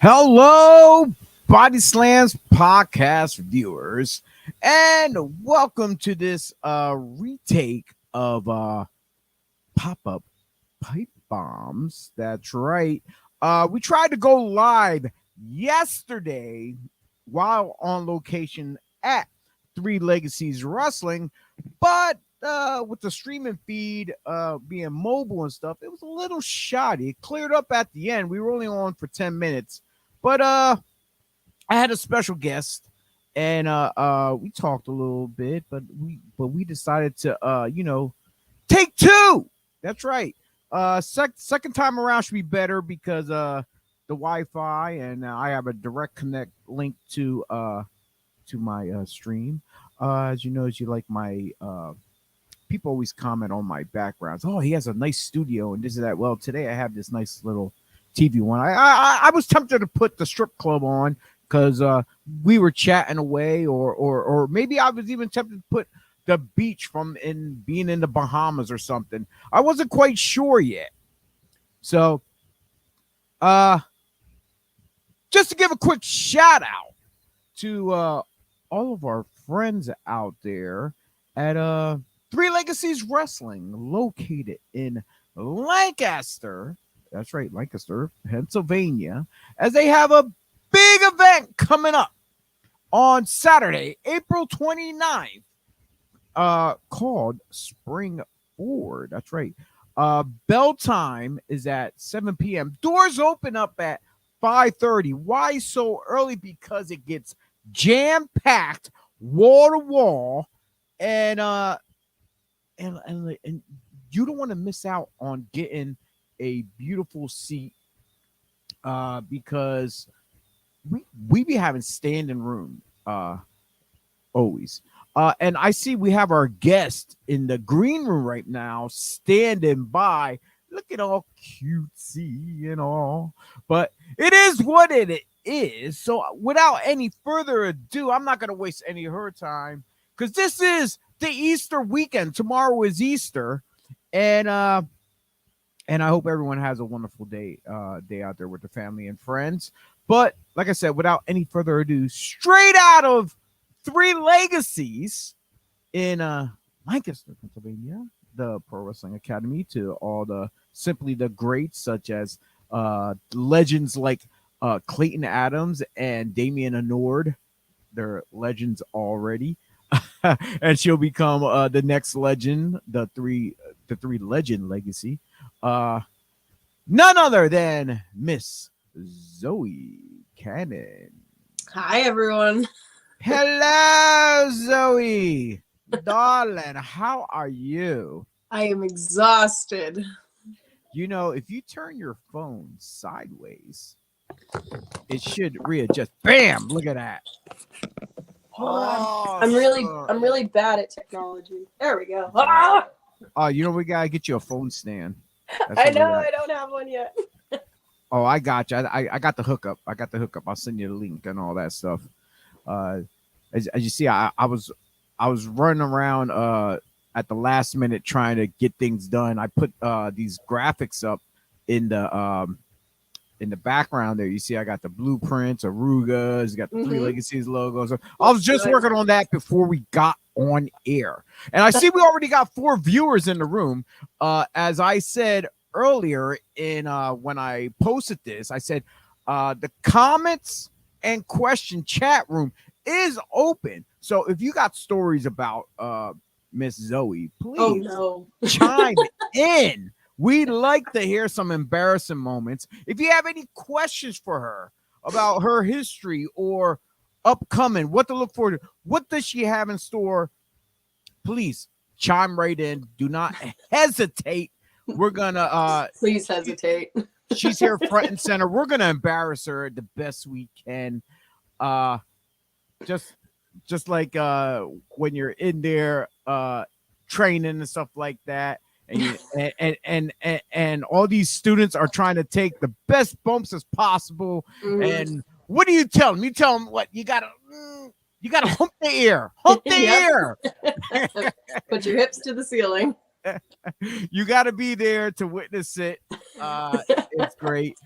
Hello, BodySlams Podcast viewers, and welcome to this retake of pop-up pipe bombs. That's right. We tried to go live yesterday while on location at Three Legacies Wrestling, but with the streaming feed being mobile and stuff, it was a little shoddy. It cleared up at the end. We were only on for 10 minutes. But I had a special guest, and we talked a little bit, but we decided to take two. That's right. Second time around should be better because the Wi-Fi, and I have a direct connect link to my stream. As you know, as you like my people always comment on my backgrounds. Oh, he has a nice studio and this and that. Well, today I have this nice little TV one. I was tempted to put the strip club on because we were chatting away, or maybe I was even tempted to put the beach from being in the Bahamas or something. I wasn't quite sure yet. So just to give a quick shout out to all of our friends out there at Three Legacies Wrestling, located in Lancaster. That's right, Lancaster, Pennsylvania, as they have a big event coming up on Saturday, April 29th, called Spring Forward. That's right. Bell time is at 7 p.m. Doors open up at 5:30. Why so early? Because it gets jam-packed, wall to wall, and you don't want to miss out on getting a beautiful seat because we be having standing room always. And I see we have our guest in the green room right now standing by, looking all cutesy and all, but it is what it is. So without any further ado, I'm not going to waste any of her time because this is the Easter weekend. Tomorrow is Easter, and I hope everyone has a wonderful day out there with their family and friends. But like I said, without any further ado, straight out of Three Legacies in Lancaster, Pennsylvania, the Pro Wrestling Academy, to all the simply the greats such as legends like Clayton Adams and Damian Anord. They're legends already. And she'll become the next legend, the three legend legacy. None other than Miss Zoey Cannon. Hi, everyone. Hello, Zoey. Darling, how are you? I am exhausted. You know, if you turn your phone sideways, it should readjust. Bam! Look at that. I'm really bad at technology. There we go. Ah! Oh, you know, we gotta get you a phone stand. I know, I don't have one yet. Oh, I got you. I got the hookup. I'll send you the link and all that stuff. As you see, I was running around at the last minute trying to get things done. I put these graphics up in the background there. You see, I got the blueprints, Arugas, got the Three Legacies logos. I was just working on that before we got on air. And I see we already got 4 viewers in the room. As I said earlier in when I posted this, I said the comments and question chat room is open. So if you got stories about Miss Zoey, please chime in. We'd like to hear some embarrassing moments. If you have any questions for her about her history or upcoming, what to look forward to, what does she have in store, please chime right in. Do not hesitate. We're gonna please hesitate. She's here front and center. We're gonna embarrass her the best we can. Just like when you're in there training and stuff like that. And all these students are trying to take the best bumps as possible. And what do you tell them? You tell them what? You gotta hump the ear. Hump the ear. Put your hips to the ceiling. You got to be there to witness it. It's great.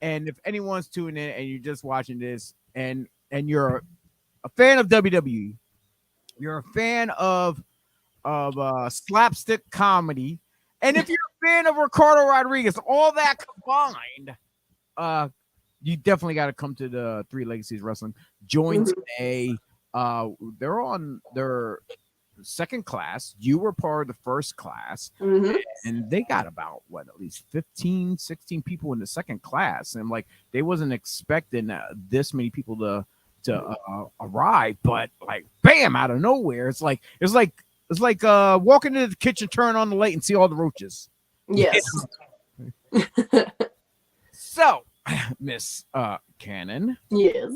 And if anyone's tuning in and you're just watching this, and you're a fan of WWE, you're a fan of slapstick comedy, and if you're a fan of Ricardo Rodriguez, all that combined, you definitely got to come to the Three Legacies Wrestling. Join today. They're on their second class. You were part of the first class, and they got about at least 15, 16 people in the second class, and like they wasn't expecting this many people to arrive, but like bam, out of nowhere, it's like walking into the kitchen, turn on the light, and see all the roaches. Yes. So, Miss Cannon. Yes.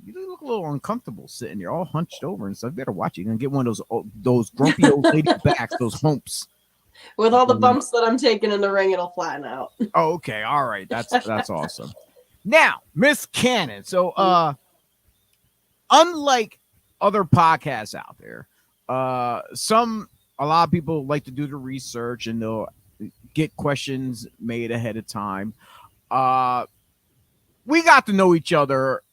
You look a little uncomfortable sitting there, all hunched over and stuff. You better watch it. You're gonna get one of those grumpy old lady backs, those humps. With all the bumps that I'm taking in the ring, it'll flatten out. Oh, okay, all right, that's awesome. Now, Miss Cannon. So, unlike other podcasts out there, a lot of people like to do the research and they'll get questions made ahead of time. We got to know each other.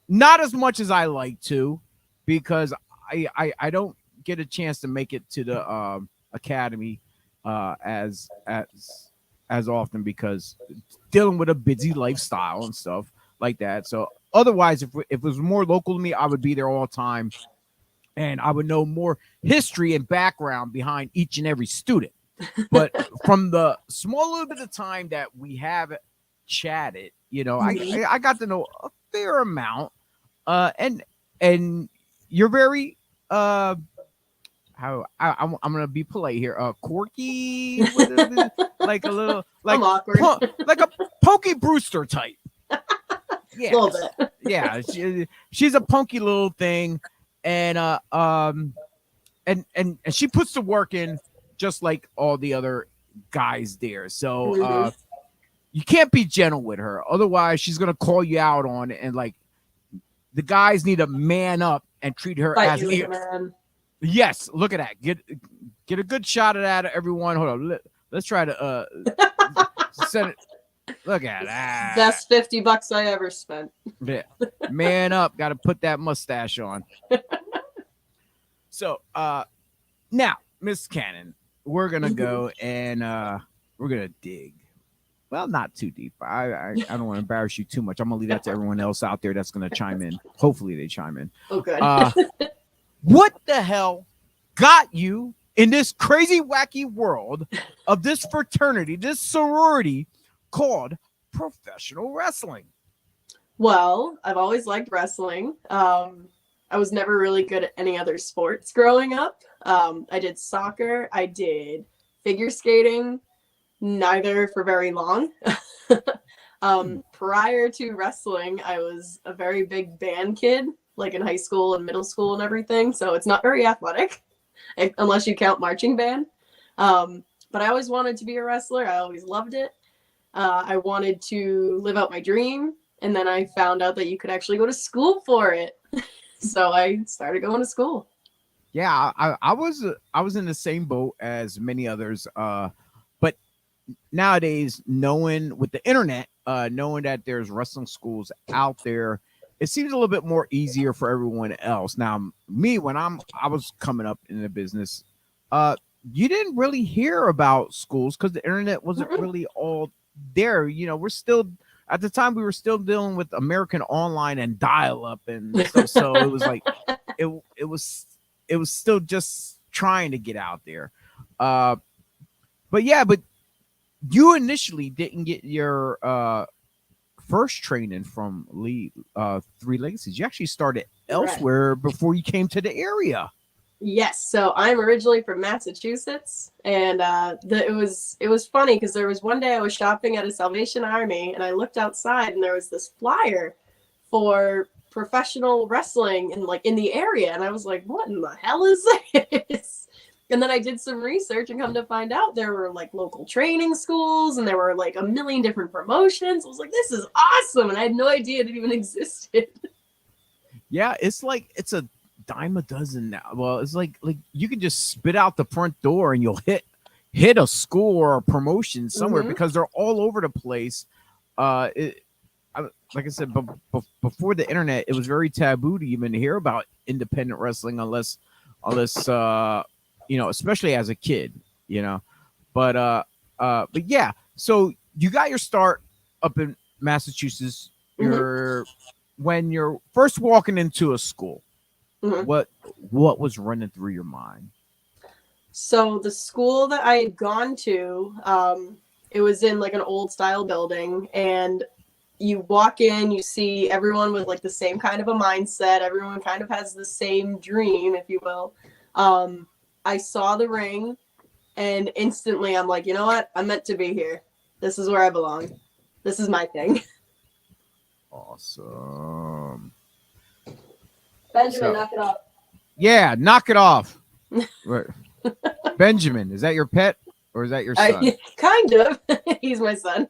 Not as much as I like to, because I don't get a chance to make it to the academy as often, because dealing with a busy lifestyle and stuff like that. So otherwise, if it was more local to me, I would be there all the time, and I would know more history and background behind each and every student. But from the small little bit of time that we have chatted, I got to know a fair amount. And you're very I'm gonna be polite here, quirky, like a little, like awkward. Like a Punky Brewster type. Yeah, A little bit. Yeah, she's a punky little thing, and she puts the work in just like all the other guys there. So you can't be gentle with her, otherwise she's gonna call you out on it, and like the guys need to man up and treat her as a man. Yes, look at that. Get a good shot of that, everyone. Hold on. Let's try to set it. Look at that. Best $50 I ever spent. Yeah. Man up. Got to put that mustache on. So now, Miss Cannon, we're gonna go and we're gonna dig. Well, not too deep. I don't want to embarrass you too much. I'm gonna leave that to everyone else out there that's gonna chime in. Hopefully they chime in. Oh, good. What the hell got you in this crazy, wacky world of this fraternity, this sorority called professional wrestling? Well, I've always liked wrestling. I was never really good at any other sports growing up. I did soccer. I did figure skating. Neither for very long. Prior to wrestling, I was a very big band kid, like in high school and middle school and everything. So it's not very athletic, unless you count marching band. But I always wanted to be a wrestler. I always loved it. I wanted to live out my dream. And then I found out that you could actually go to school for it. So I started going to school. Yeah, I was in the same boat as many others. But nowadays, knowing with the internet, knowing that there's wrestling schools out there, it seems a little bit more easier for everyone else. Now, me, when I was coming up in the business, you didn't really hear about schools because the internet wasn't really all there. We're still, at the time, we were still dealing with American Online and dial-up and stuff. So it was like it was still just trying to get out there. But you initially didn't get your first training from Three Legacies. You actually started elsewhere before you came to the area. Yes. So I'm originally from Massachusetts, and it was funny because there was one day I was shopping at a Salvation Army, and I looked outside, and there was this flyer for professional wrestling in the area, and I was like, "What in the hell is this?" And then I did some research and come to find out there were local training schools, and there were a million different promotions. I was like, "This is awesome!" And I had no idea it even existed. Yeah, it's a dime a dozen now. Well, it's like you can just spit out the front door and you'll hit hit a school or a promotion somewhere Mhm. because they're all over the place. Like I said, before the internet, it was very taboo to even hear about independent wrestling unless especially as a kid, you know. But yeah. So you got your start up in Massachusetts. When you're first walking into a school, Mhm. what was running through your mind? So the school that I had gone to, it was in like an old style building, and you walk in, you see everyone with like the same kind of a mindset. Everyone kind of has the same dream, if you will. I saw the ring, and instantly I'm like, you know what? I'm meant to be here. This is where I belong. This is my thing. Awesome. Benjamin, knock it off. Yeah, knock it off. Right. Benjamin, is that your pet or is that your son? Kind of. He's my son.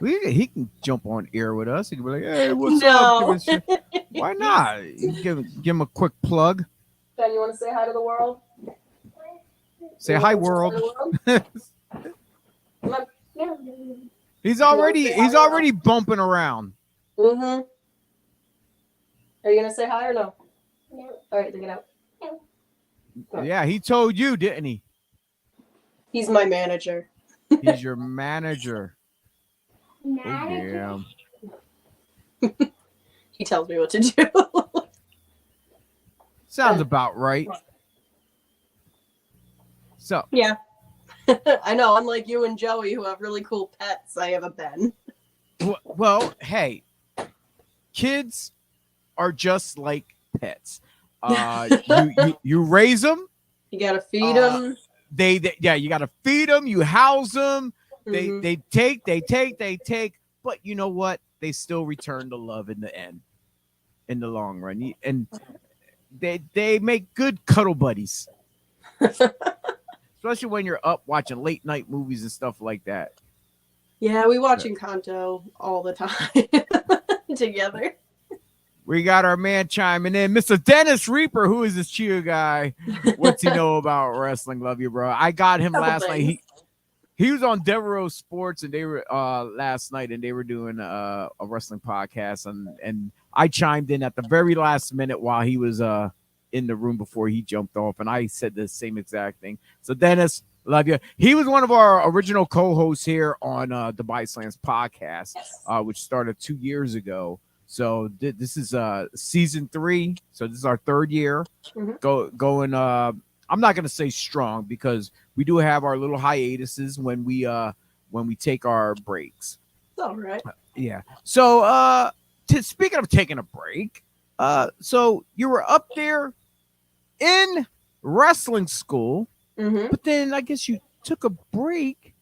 He can jump on air with us. He can be like, "Hey, what's No. up?" Why not? You give him a quick plug. Ben, you want to say hi to the world? Say hi, world. Come on. He's already bumping around. Mm-hmm. Are you gonna say hi or no? No. All right, then get out. No. Yeah, he told you, didn't he? He's my manager. He's your manager. Oh, yeah. He tells me what to do. Sounds about right. So yeah. I know, unlike you and Joey, who have really cool pets, I have a Ben. Well, hey, kids are just like pets. You raise them. You gotta feed them. You gotta feed them. You house them. They take. But you know what? They still return the love in the end, in the long run. And they make good cuddle buddies. Especially when you're up watching late night movies and stuff like that. Yeah, we watch Encanto all the time together. We got our man chiming in, Mr. Dennis Reaper. Who is this cheer guy? What's he know about wrestling? Love you, bro. I got him last night. He was on Devereaux Sports, and they were last night, and they were doing a wrestling podcast, and I chimed in at the very last minute while he was in the room before he jumped off, and I said the same exact thing. So Dennis, love you. He was one of our original co-hosts here on the BodySlams Podcast, which started 2 years ago. So this is season 3. So this is our 3rd year. Going. I'm not gonna say strong because we do have our little hiatuses when we take our breaks. All right. Yeah. So speaking of taking a break, so you were up there in wrestling school, but then I guess you took a break,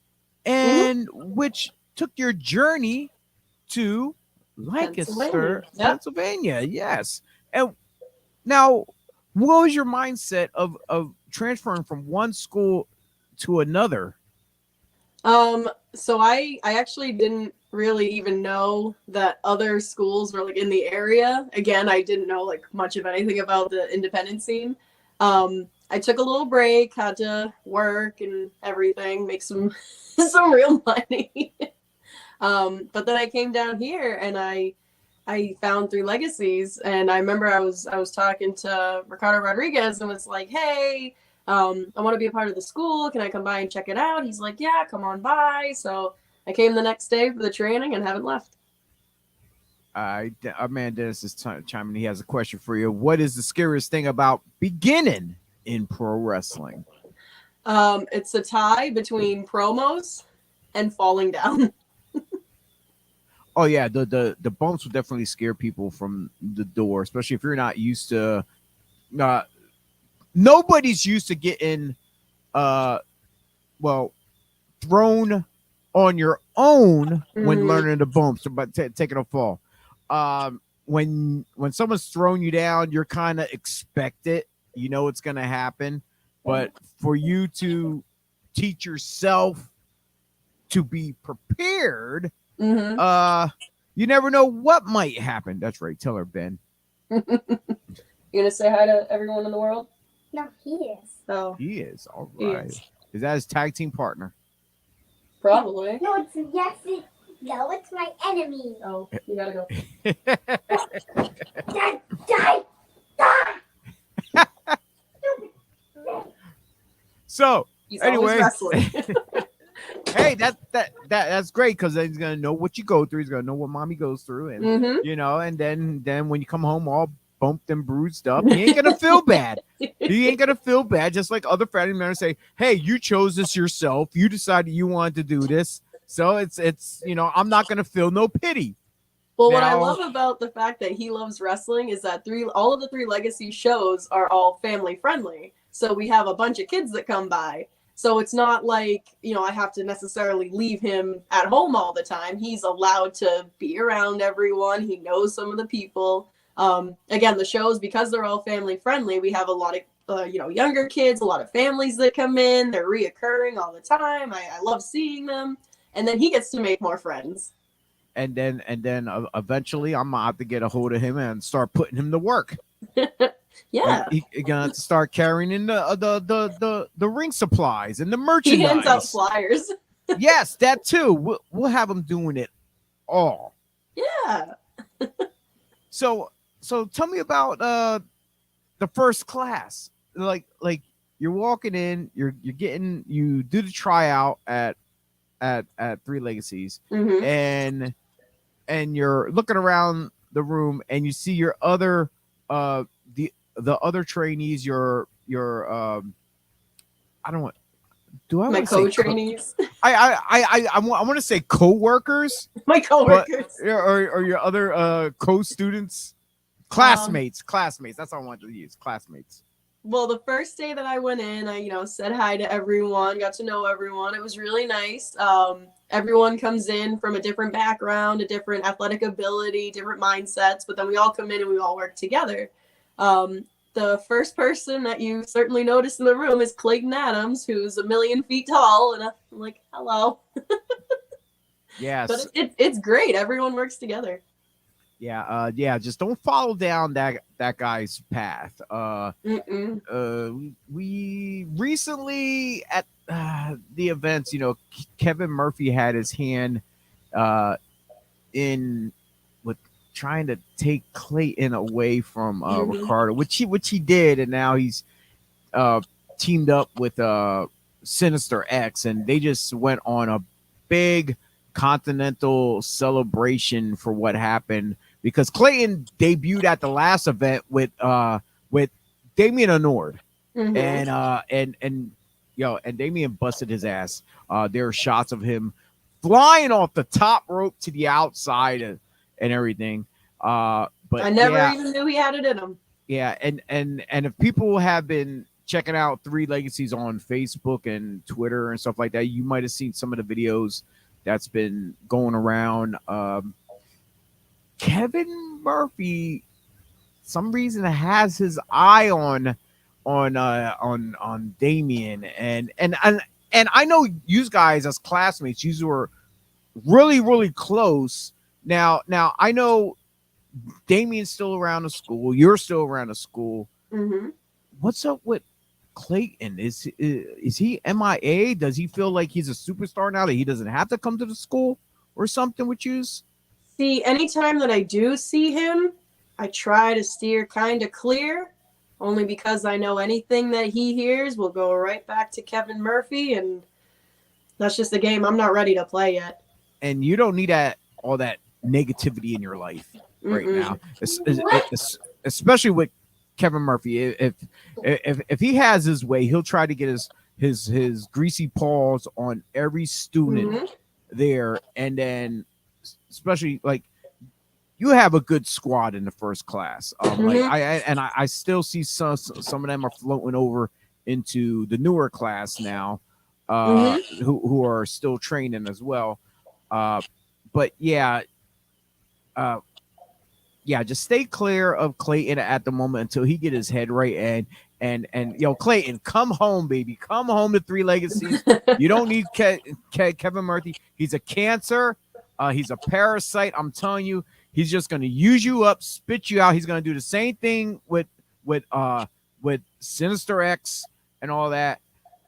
and which took your journey to Lancaster, Pennsylvania. Yes. And now, what was your mindset of transferring from one school to another? So I actually didn't really even know that other schools were like in the area. Again, I didn't know like much of anything about the independent scene. I took a little break, had to work and everything, make some real money. But then I came down here and I found through Legacies, and I remember I was talking to Ricardo Rodriguez and was like, hey, I want to be a part of the school. Can I come by and check it out? He's like, yeah, come on by. So I came the next day for the training and haven't left. Our man Dennis is chiming. He has a question for you. What is the scariest thing about beginning in pro wrestling? It's a tie between promos and falling down. Oh yeah, the bumps will definitely scare people from the door, especially if you're not used to. Nobody's used to getting, thrown on your own when learning the bumps, but taking a fall. When someone's throwing you down, you're kind of expect it. You know it's gonna happen, but for you to teach yourself to be prepared. You never know what might happen. That's right. Tell her, Ben. You gonna say hi to everyone in the world? No, he is. Oh, he is. All right. Is that his tag team partner? Probably. No, it's my enemy. Oh, you gotta go. Die. So He's anyway, always wrestling. hey, that's great because he's gonna know what you go through. He's gonna know what mommy goes through, and Mm-hmm. and then when you come home all bumped and bruised up, he ain't gonna feel bad. He ain't gonna feel bad. Just like other family members say, "Hey, you chose this yourself. You decided you wanted to do this, so it's I'm not gonna feel no pity." Well, what I Now- love about the fact that he loves wrestling is that all of the 3 Legacy shows are all family friendly. So we have a bunch of kids that come by. So it's not like, I have to necessarily leave him at home all the time. He's allowed to be around everyone. He knows some of the people. Again, the shows, because they're all family friendly, we have a lot of younger kids, a lot of families that come in. They're reoccurring all the time. I love seeing them. And then he gets to make more friends. And then eventually I'm gonna have to get a hold of him and start putting him to work. Yeah. You're gonna have to start carrying in the ring supplies and the merchandise. He hands out flyers. Yes, that too. We'll have him doing it all. Yeah. So tell me about the first class. Like you're walking in, you do the tryout at 3 Legacies, Mm-hmm. and you're looking around the room and you see your other the other trainees, your I don't want. Do I My want to say co-trainees? I want to say co-workers, My co-workers. or your other co-students, classmates. That's all I wanted to use. Classmates. Well, the first day that I went in, I said hi to everyone, got to know everyone. It was really nice. Everyone comes in from a different background, a different athletic ability, different mindsets, but then we all come in and we all work together. The first person that you certainly notice in the room is Clayton Adams, who's 1,000,000 feet tall, and I'm like, hello. Yes. But it's great. Everyone works together. Yeah. Just don't follow down that guy's path. We recently at the events, Kevin Murphy had his hand in with trying to take Clayton away from Ricardo, which he did, and now he's teamed up with Sinister X, and they just went on a big continental celebration for what happened, because Clayton debuted at the last event with Damian Anord, and Damian busted his ass. There are shots of him flying off the top rope to the outside and everything. But I never even knew he had it in him. Yeah, and if people have been checking out 3 Legacies on Facebook and Twitter and stuff like that, you might have seen some of the videos that's been going around. Kevin Murphy, some reason, has his eye on Damian, and I know you guys as classmates, you were really, really close. Now I know Damian's still around the school. You're still around the school. Mm-hmm. What's up with Clayton? Is he MIA? Does he feel like he's a superstar now that he doesn't have to come to the school or something with you? See, anytime that I do see him, I try to steer kind of clear, only because I know anything that he hears will go right back to Kevin Murphy, and that's just a game I'm not ready to play yet. And you don't need all that negativity in your life right now, especially with Kevin Murphy. If he has his way, he'll try to get his greasy paws on every student there, and then especially like you have a good squad in the first class. Like I still see some of them are floating over into the newer class now, who are still training as well. But just stay clear of Clayton at the moment until he get his head right. And Clayton, come home, baby. Come home to 3 Legacies. You don't need Kevin Murphy. He's a cancer. He's a parasite. I'm telling you, he's just going to use you up, spit you out. He's going to do the same thing with Sinister X and all that.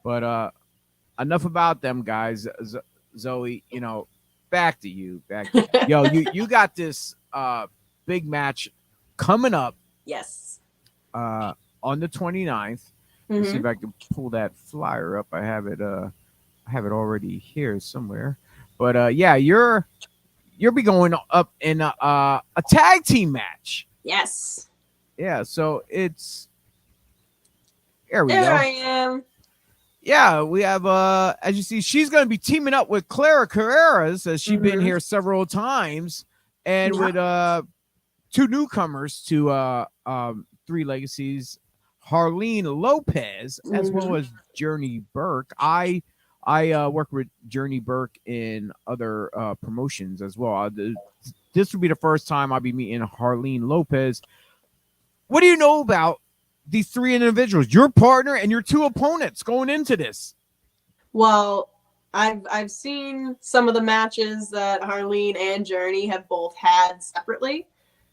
But enough about them guys. Zoe, back to you. Yo, you got this big match coming up Yes. on the 29th. Let's see if I can pull that flyer up. I have it already here somewhere. But yeah, you're be going up in a tag team match. Yes. Yeah, so it's there we There go. I am. Yeah, we have as you see, she's going to be teaming up with Clara Carreras, as she's been here several times, and with two newcomers to Three Legacies, Harleen Lopez as well as Journey Burke. I work with Journey Burke in other promotions as well. This will be the first time I'll be meeting Harleen Lopez. What do you know about these three individuals, your partner and your two opponents going into this? Well, I've seen some of the matches that Harleen and Journey have both had separately.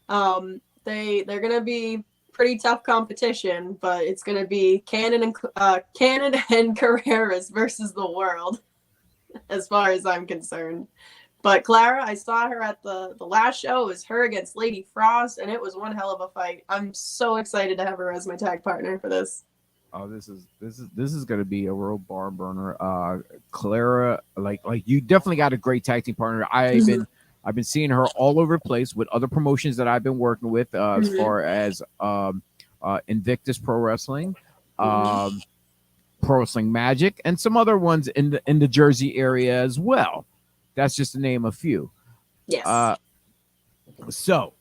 They're gonna be pretty tough competition, but it's gonna be Cannon and Carreras versus the world, as far as I'm concerned. But Clara, I saw her at the last show. It was her against Lady Frost, and it was one hell of a fight. I'm so excited to have her as my tag partner for this. Oh, this is going to be a real barn burner. Clara, like you definitely got a great tag team partner. I've been seeing her all over the place with other promotions that I've been working with, as far as Invictus Pro Wrestling, Pro Wrestling Magic, and some other ones in the Jersey area as well. That's just to name a few. Yes. So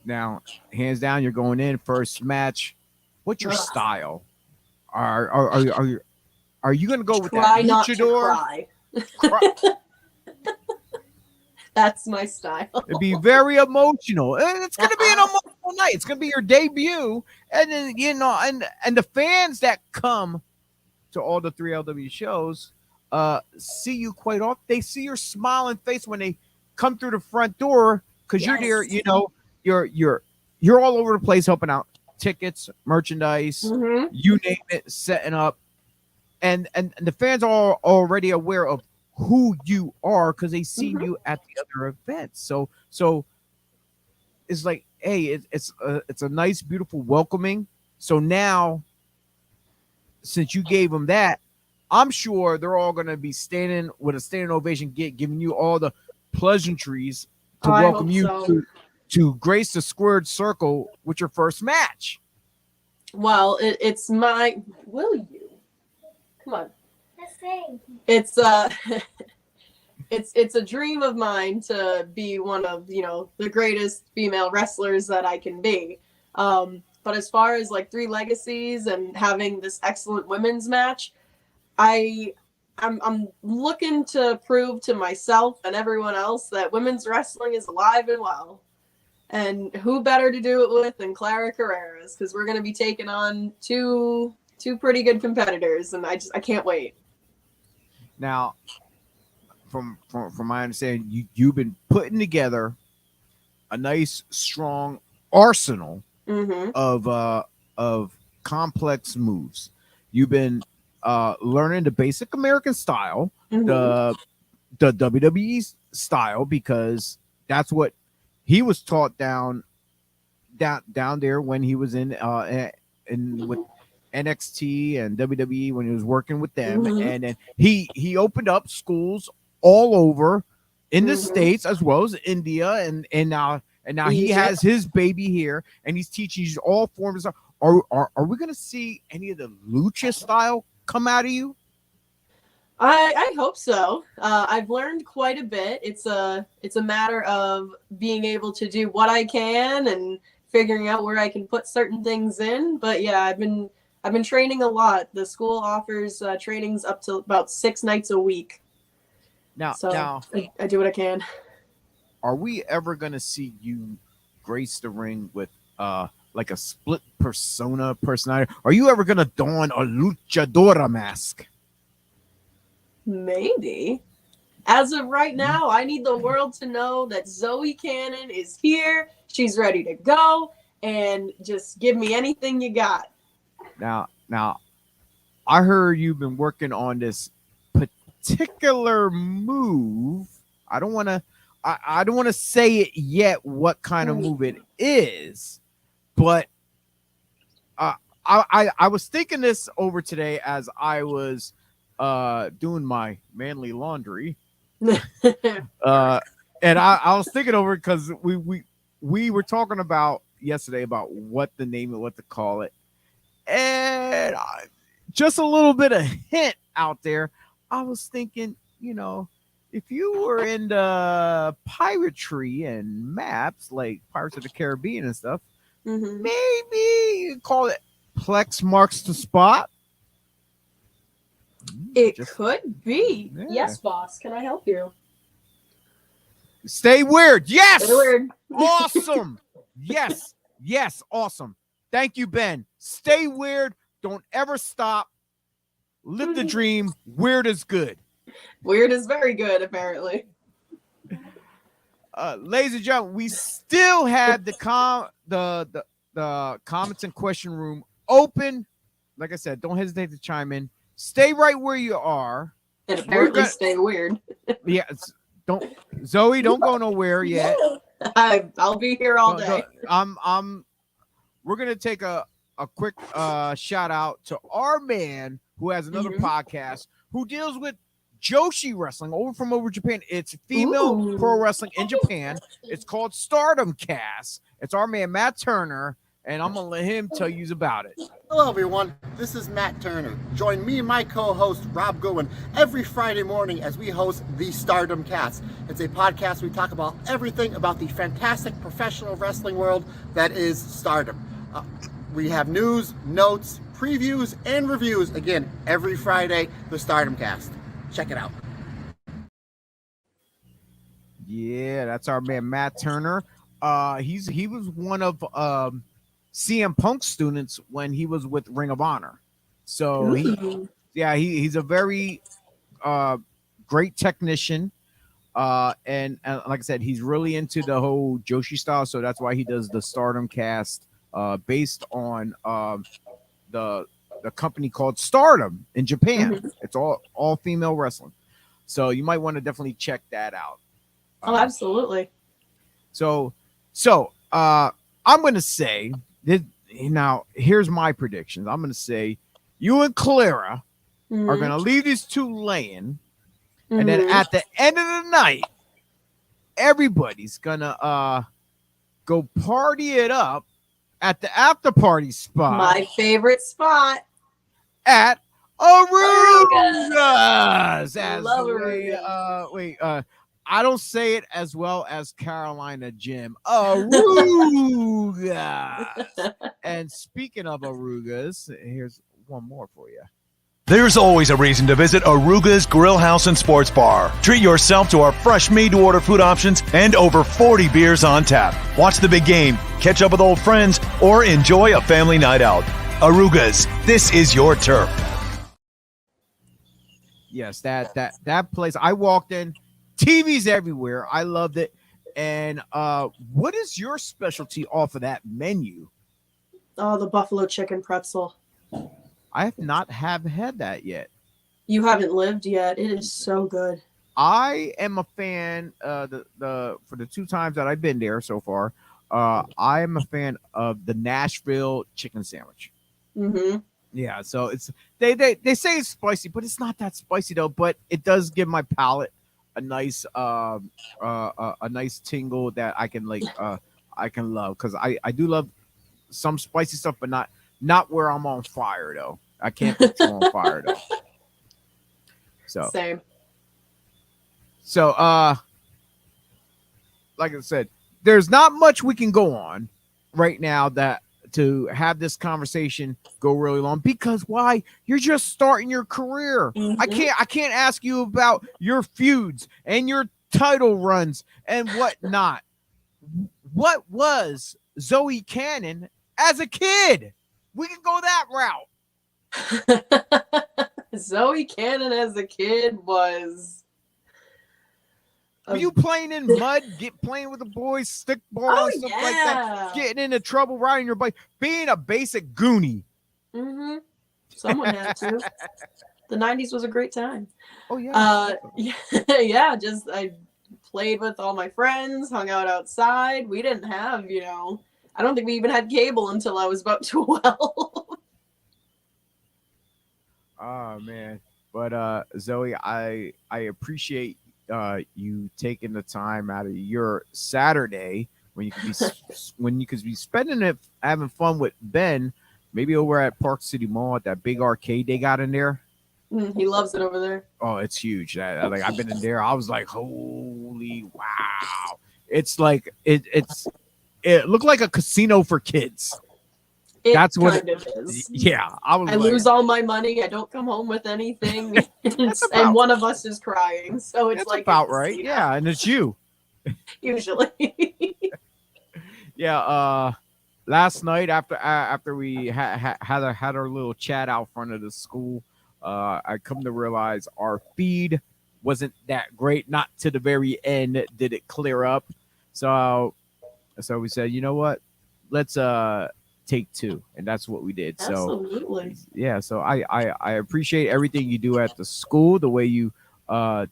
now, hands down, you're going in first match. What's your style? Are you going to go with Try that not luchador? to cry. That's my style. It'd be very emotional. And it's going to be an emotional night. It's going to be your debut, and then and the fans that come to all the 3LW shows see you quite often. They see your smiling face when they come through the front door, because you're there. You're all over the place helping out, tickets, merchandise, you name it, setting up, and the fans are already aware of who you are because they see you at the other events. So it's like, hey, it's a nice, beautiful welcoming. So now, since you gave them that, I'm sure they're all going to be standing with a standing ovation, giving you all the pleasantries to welcome you to grace the squared circle with your first match. Well, it's my. Will you? Come on. Let's sing. It's it's a dream of mine to be one of the greatest female wrestlers that I can be. But as far as like Three Legacies and having this excellent women's match, I'm looking to prove to myself and everyone else that women's wrestling is alive and well. And who better to do it with than Clara Carreras, because we're going to be taking on two pretty good competitors, and I can't wait. Now, from my understanding, you've been putting together a nice, strong arsenal of complex moves. You've been learning the basic American style, the WWE style, because that's what he was taught down there when he was in with NXT and WWE, when he was working with them, and then he opened up schools all over in the States as well as India, and now he has his baby here, and he's teaching you all forms of. Are we gonna see any of the lucha style come out of you? I hope so. I've learned quite a bit. It's a matter of being able to do what I can and figuring out where I can put certain things in. But yeah, I've been training a lot. The school offers trainings up to about 6 nights a week. Now I do what I can. Are we ever gonna see you grace the ring with like a split personality? Are you ever gonna don a luchadora mask? Maybe. As of right now, I need the world to know that Zoey Cannon is here. She's ready to go, and just give me anything you got. Now, I heard you've been working on this particular move. I don't want to say it yet what kind of move it is, but I was thinking this over today as I was doing my manly laundry. And I was thinking over it because we were talking about yesterday about what to name it, what to call it, and just a little bit of hint out there. I was thinking, if you were into piratry and maps like Pirates of the Caribbean and stuff, maybe you call it Plex Marks the Spot. It could be. Yeah. Yes, boss. Can I help you? Stay weird. Yes. Stay weird. Awesome. Yes. Awesome. Thank you, Ben. Stay weird. Don't ever stop. Live the dream. Weird is good. Weird is very good, apparently. Ladies and gentlemen, we still have the comments and question room open. Like I said, don't hesitate to chime in. Stay right where you are. And apparently stay weird. Yeah, Zoey, don't go nowhere yet. I'll be here all day. We're gonna take a quick shout out to our man who has another podcast who deals with Joshi wrestling over Japan. It's female pro wrestling in Japan. It's called Stardom Cast. It's our man Matt Turner, and I'm gonna let him tell you about it. Hello everyone, this is Matt Turner. Join me and my co-host Rob Goodwin every Friday morning as we host the Stardom Cast. It's a podcast we talk about everything about the fantastic professional wrestling world that is Stardom. We have news, notes, previews, and reviews again every Friday, the Stardom Cast. Check it out. Yeah, that's our man Matt Turner. He was one of CM Punk's students when he was with Ring of Honor. So he's a very great technician. And like I said, he's really into the whole Joshi style. So that's why he does the Stardom Cast based on the company called Stardom in Japan. It's all female wrestling. So you might want to definitely check that out. Oh, absolutely. So I'm going to say that now here's my predictions. I'm going to say you and Clara are going to leave these two laying. And then at the end of the night, everybody's going to go party it up at the after party spot. My favorite spot. At Aruga's. Love Aruga's. I don't say it as well as Carolina Jim. Aruga's. And speaking of Aruga's, here's one more for you. There's always a reason to visit Aruga's Grill House and Sports Bar. Treat yourself to our fresh made-to-order food options and over 40 beers on tap. Watch the big game, catch up with old friends, or enjoy a family night out. Aruga's, this is your turf. Yes, that place. I walked in, TVs everywhere. I loved it. And what is your specialty off of that menu? Oh, the buffalo chicken pretzel. I have not had that yet. You haven't lived yet. It is so good. I am a fan. For the two times that I've been there so far, I am a fan of the Nashville chicken sandwich. Yeah, so it's they say it's spicy, but it's not that spicy though. But it does give my palate a nice tingle that I can love, because I do love some spicy stuff, but not where I'm on fire though. I can't put you on fire though. Same. So like I said, there's not much we can go on right now that to have this conversation go really long, because why? You're just starting your career. I can't ask you about your feuds and your title runs and whatnot. What was Zoey Cannon as a kid? We can go that route. Zoey Cannon as a kid was. Were you playing in mud, playing with the boys, stickball and stuff like that, getting into trouble, riding your bike, being a basic goonie? Someone had to. The 90s was a great time. Oh yeah. Yeah, just I played with all my friends, hung out outside. We didn't have, I don't think we even had cable until I was about 12. Oh man. But Zoey, I appreciate you taking the time out of your Saturday when you could be spending it having fun with Ben, maybe over at Park City Mall at that big arcade they got in there. He loves it over there. Oh, it's huge. Like I've been in there. I was like, holy wow! It's like it looked like a casino for kids. That's what it is. Yeah, I lose all my money. I don't come home with anything, and one of us is crying. So it's like about right. Yeah, and it's you. Usually. Yeah. Last night after we had our little chat out front of the school, I come to realize our feed wasn't that great. Not to the very end did it clear up. So we said, you know what? Let's take two, and that's what we did. Absolutely. So yeah, so I appreciate everything you do at the school, the way you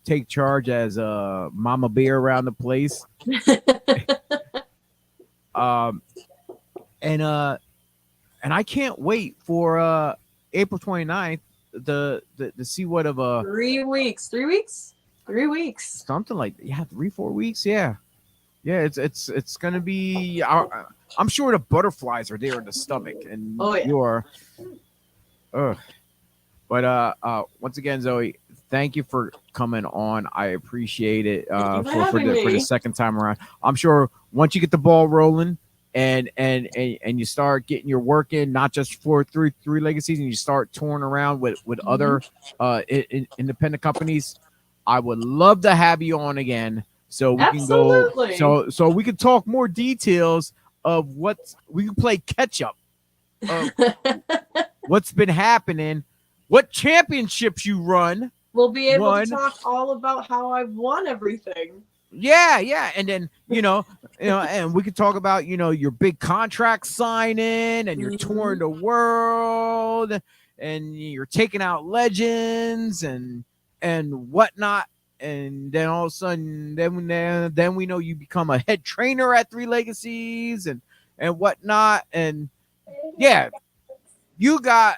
take charge as a mama bear around the place. And I can't wait for April 29th to see what of a 3 weeks something like 3-4 weeks. Yeah, it's gonna be. I'm sure the butterflies are there in the stomach, and you're. But once again, Zoey, thank you for coming on. I appreciate it for the second time around. I'm sure once you get the ball rolling and you start getting your work in, not just for three Legacies, and you start touring around with other independent companies, I would love to have you on again so we can go. So we can talk more details of what we can play catch up of what's been happening, what championships you run. We'll be able to talk all about how I've won everything. Yeah, and then and we could talk about your big contract signing, and you're touring the world, and you're taking out legends and whatnot, and then all of a sudden, then we know you become a head trainer at Three Legacies and whatnot, and yeah, you got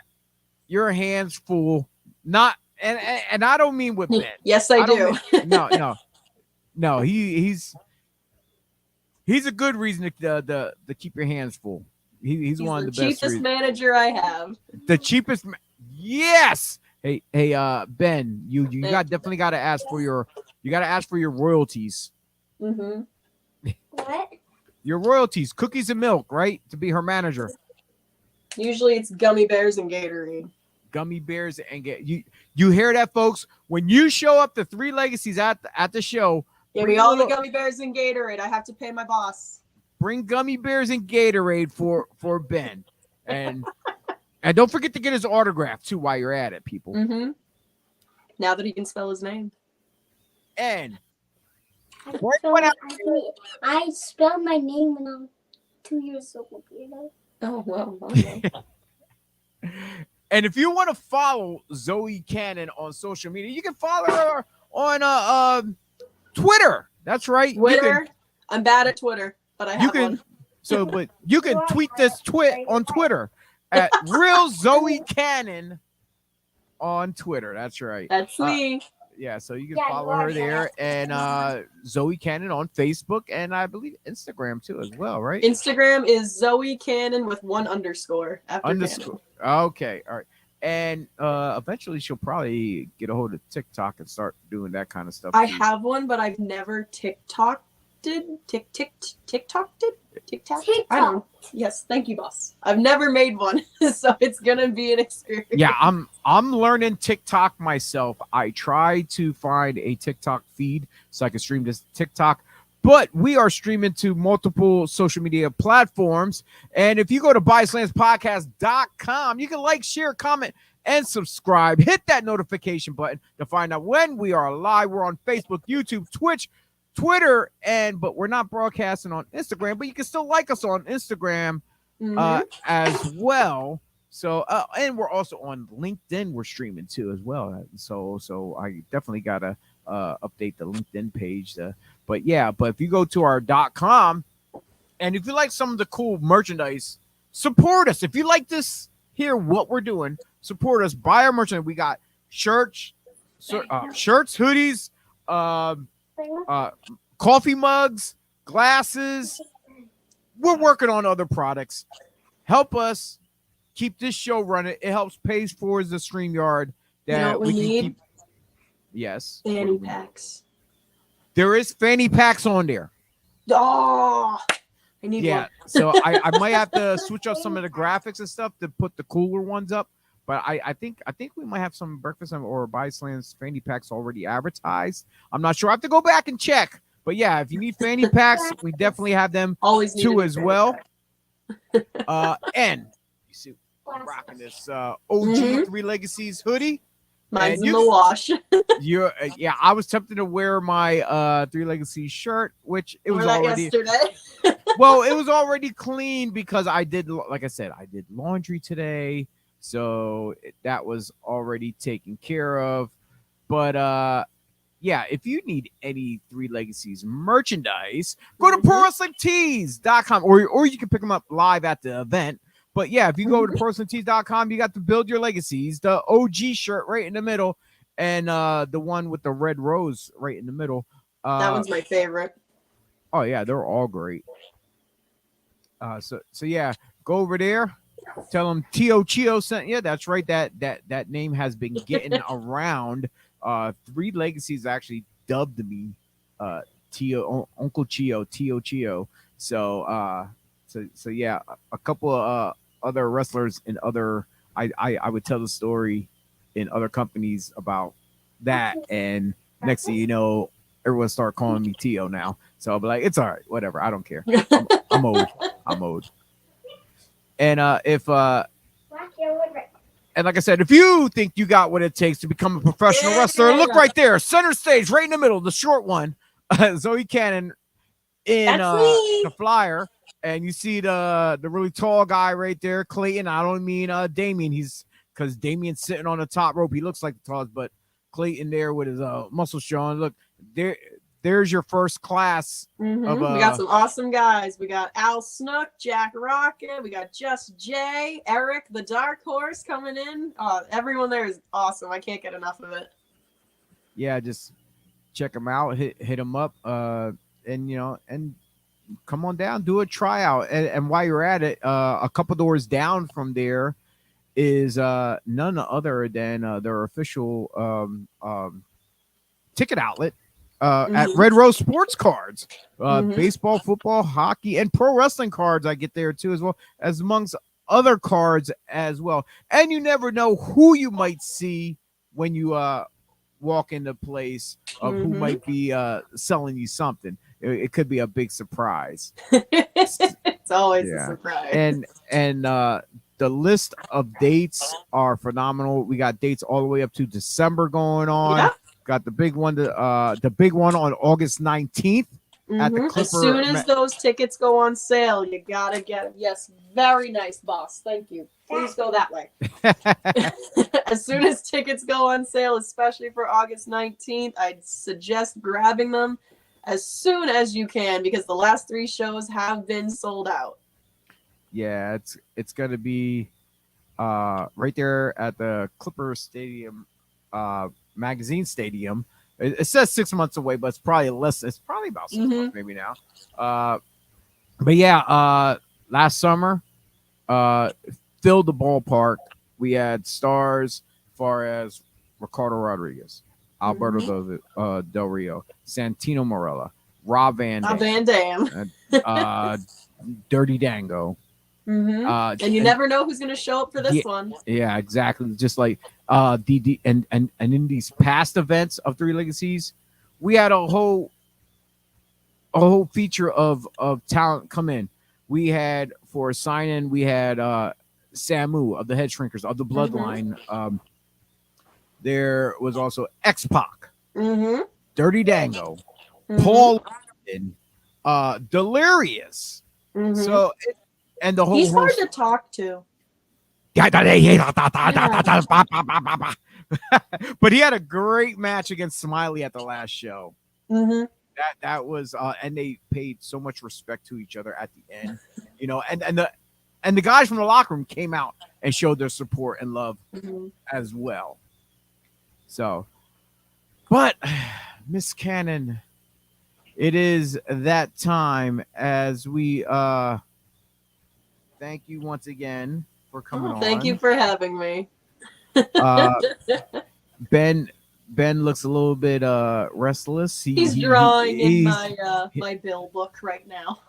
your hands full. Not and I don't mean with Ben. Yes, I do. No, he's a good reason to keep your hands full. He's one of the best. Cheapest manager I have. The cheapest. Yes. Hey, Ben, you definitely got to ask for your royalties. Mm-hmm. What? Your royalties, cookies and milk, right? To be her manager. Usually it's gummy bears and Gatorade. Gummy bears and you hear that, folks? When you show up to Three Legacies at the show, give me all the gummy bears and Gatorade. I have to pay my boss. Bring gummy bears and Gatorade for Ben, and don't forget to get his autograph too while you're at it, people. Mm-hmm. Now that he can spell his name. And I spelled my name when I'm 2 years old. Oh well. Okay. And if you want to follow Zoey Cannon on social media, you can follow her on Twitter. That's right. Twitter. I'm bad at Twitter, but I have one. But you can tweet this on Twitter at Real Zoey Cannon on Twitter. That's right. That's me. Yeah, so you can follow her there, and Zoey Cannon on Facebook, and I believe Instagram too as well, right? Instagram is Zoey Cannon with 1 underscore after underscore. Okay, all right. And eventually she'll probably get a hold of TikTok and start doing that kind of stuff. I have one, but I've never TikTok. TikTok? I don't know. Yes, thank you, boss. I've never made one, so it's gonna be an experience. Yeah, I'm learning TikTok myself. I try to find a TikTok feed so I can stream this TikTok, but we are streaming to multiple social media platforms. And if you go to BodySlamsPodcast.com, you can like, share, comment, and subscribe. Hit that notification button to find out when we are live. We're on Facebook, YouTube, Twitch, Twitter, but we're not broadcasting on Instagram, but you can still like us on Instagram as well. So and we're also on LinkedIn. We're streaming too as well. So I definitely gotta update the LinkedIn page. But if you go to our .com, and if you like some of the cool merchandise, support us. If you like this here, what we're doing, support us. Buy our merchandise. We got shirts, hoodies, coffee mugs, glasses. We're working on other products. Help us keep this show running. It helps pay for the StreamYard that You know what we can need? keep. Yes. Fanny packs. There is fanny packs on there. Oh, I need one. So I might have to switch up some of the graphics and stuff to put the cooler ones up. But I think we might have some breakfast or BodySlams fanny packs already advertised. I'm not sure. I have to go back and check. But yeah, if you need fanny packs, we definitely have them Always need too a as fanny well. pack. And you see, I'm rocking this OG 3 Legacies hoodie. Mine's And in the wash. You're I was tempted to wear my 3 Legacies shirt, which it was Wore that already yesterday. well, it was already clean because I did, like I said, I did laundry today, so that was already taken care of. But if you need any 3 Legacies merchandise, go to ProWrestlingTees.com or you can pick them up live at the event. But yeah, if you go to ProWrestlingTees.com, you got to build your Legacies, the OG shirt right in the middle, and the one with the red rose right in the middle. That one's my favorite. Oh yeah, they're all great. So yeah, go over there. Tell them Tio Chio sent you. That's right. That name has been getting around. 3 Legacies actually dubbed me Tio Uncle Chio, Tio Chio. So yeah, a couple of other wrestlers in other I would tell the story in other companies about that, and next thing you know, everyone start calling me Tio now. So I'll be like, it's all right, whatever. I don't care. I'm old. I'm old. And and like I said, if you think you got what it takes to become a professional wrestler, look right there, center stage, right in the middle, the short one, Zoey Cannon in the flyer, and you see the really tall guy right there, Clayton. I don't mean Damien. He's because Damien's sitting on the top rope. He looks like the tallest, but Clayton there with his muscles showing. Look there. There's your first class. We got some awesome guys. We got Al Snook, Jack Rocket. We got Just Jay, Eric, the Dark Horse coming in. Everyone there is awesome. I can't get enough of it. Yeah, just check them out. Hit them up. And come on down, do a tryout. And while you're at it, a couple doors down from there is none other than their official ticket outlet. At Red Rose Sports Cards, baseball, football, hockey, and pro wrestling cards I get there too, as well as amongst other cards as well. And you never know who you might see when you walk into place of who might be selling you something. It could be a big surprise. It's always a surprise. And the list of dates are phenomenal. We got dates all the way up to December going on. Yeah. Got the big one on August 19th at the Clipper. As soon as those tickets go on sale, you gotta get them. Yes, very nice, boss. Thank you. Please go that way. As soon as tickets go on sale, especially for August 19th, I'd suggest grabbing them as soon as you can because the last 3 shows have been sold out. Yeah, it's gonna be right there at the Clipper Stadium. Magazine Stadium. It says 6 months away, but it's probably less. It's probably about 6 months maybe now. But yeah, last summer, filled the ballpark. We had stars as far as Ricardo Rodriguez, Alberto Del Rio, Santino Marella, Rob Van Dam, Dirty Dango. And you never know who's going to show up for this one. Yeah, exactly. Just like and in these past events of 3 Legacies, we had a whole feature of talent come in. We had for a sign-in, we had Samu of the Head Shrinkers of the Bloodline. There was also X-Pac, Dirty Dango, Paul, Delirious. So. And the whole he's hard to talk to. But he had a great match against Smiley at the last show. Mm-hmm. That was and they paid so much respect to each other at the end, you know, and the guys from the locker room came out and showed their support and love as well. So, but Miss Cannon, it is that time as we thank you once again for coming on. Thank you for having me. Ben looks a little bit restless. He's drawing in my bill book right now.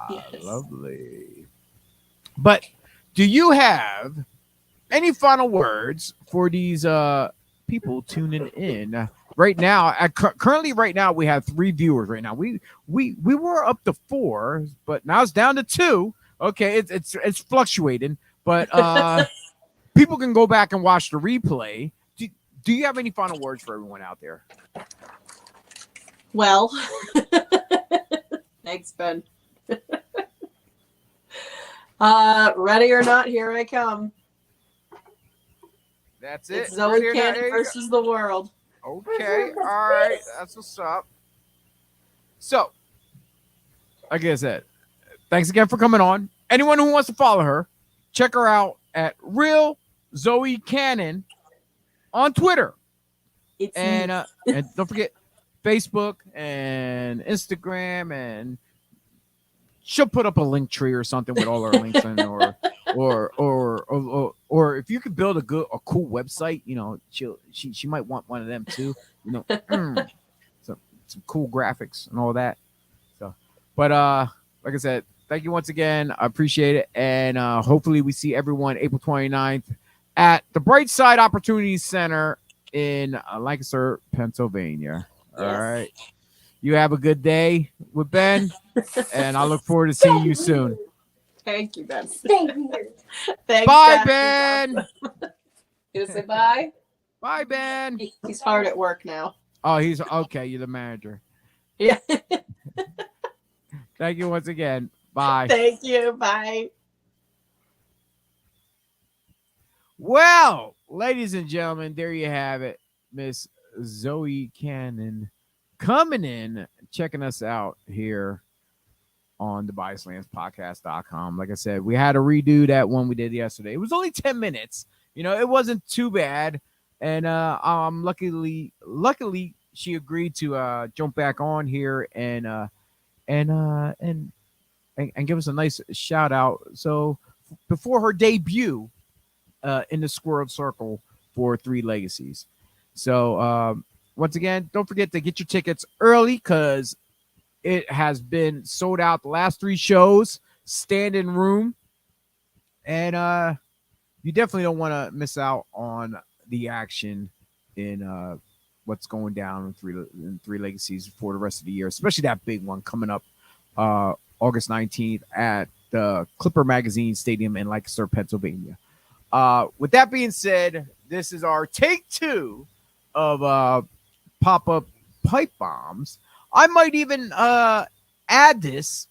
Yes. Lovely. But do you have any final words for these people tuning in right now? Currently, right now we have 3 viewers. Right now, we were up to 4, but now it's down to 2. Okay, it's fluctuating, but people can go back and watch the replay. Do you have any final words for everyone out there? Well, thanks, Ben. Ready or not, here I come. That's it. It's Zoey Cannon versus the world. Okay, all right, that's what's up. So, like I said, thanks again for coming on. Anyone who wants to follow her, check her out at Real Zoey Cannon on Twitter. And don't forget Facebook and Instagram, and she'll put up a link tree or something with all our links in, or if you could build a cool website, you know, she might want one of them too, you know, some cool graphics and all that. So, but like I said, thank you once again. I appreciate it, and hopefully we see everyone April 29th at the Brightside Opportunity Center in Lancaster, Pennsylvania. Yes. All right. You have a good day with Ben, and I look forward to seeing you soon. Thank you, Ben. Thank you. Thanks, Bye, Ben. You say bye? Bye, Ben. He's hard at work now. Oh, he's okay. You're the manager. Yeah. Thank you once again. Bye. Thank you. Bye. Well, ladies and gentlemen, there you have it. Miss Zoey Cannon coming in, checking us out here on the BodySlams Podcast.com. Like I said, we had to redo that one we did yesterday. It was only 10 minutes. You know, it wasn't too bad. And luckily she agreed to jump back on here and give us a nice shout out. So before her debut in the Squirrel Circle for 3 Legacies. So once again, don't forget to get your tickets early because it has been sold out the last 3 shows, standing room. And you definitely don't want to miss out on the action in what's going down in 3 Legacies for the rest of the year, especially that big one coming up August 19th at the Clipper Magazine Stadium in Lancaster, Pennsylvania. With that being said, this is our take 2 of pop-up pipe bombs. I might even add this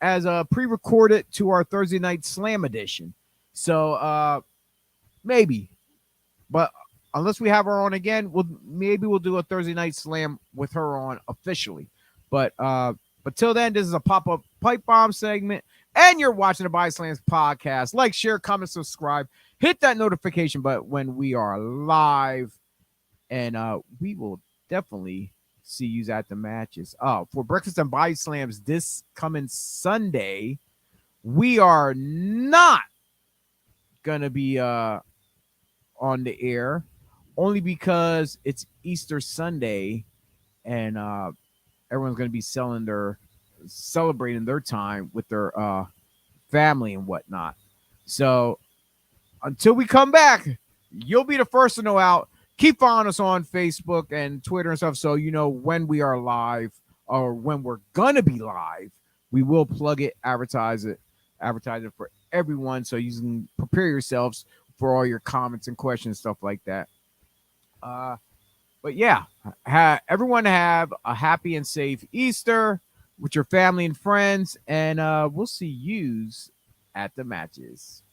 as a pre-recorded to our Thursday night slam edition. So maybe, but unless we have her on again, we'll do a Thursday night slam with her on officially. But till then, this is a pop-up pipe bomb segment, and you're watching the BodySlams Podcast. Like, share, comment, subscribe, hit that notification button when we are live, and we will definitely see you at the matches. For Breakfast and BodySlams this coming Sunday, we are not gonna be on the air only because it's Easter Sunday, and everyone's gonna be celebrating their time with their family and whatnot. So until we come back, you'll be the first to know out. Keep following us on Facebook and Twitter and stuff so you know when we are live or when we're gonna be live. We will plug it, advertise it for everyone so you can prepare yourselves for all your comments and questions, stuff like that. But yeah, everyone have a happy and safe Easter. with your family and friends, and we'll see yous at the matches.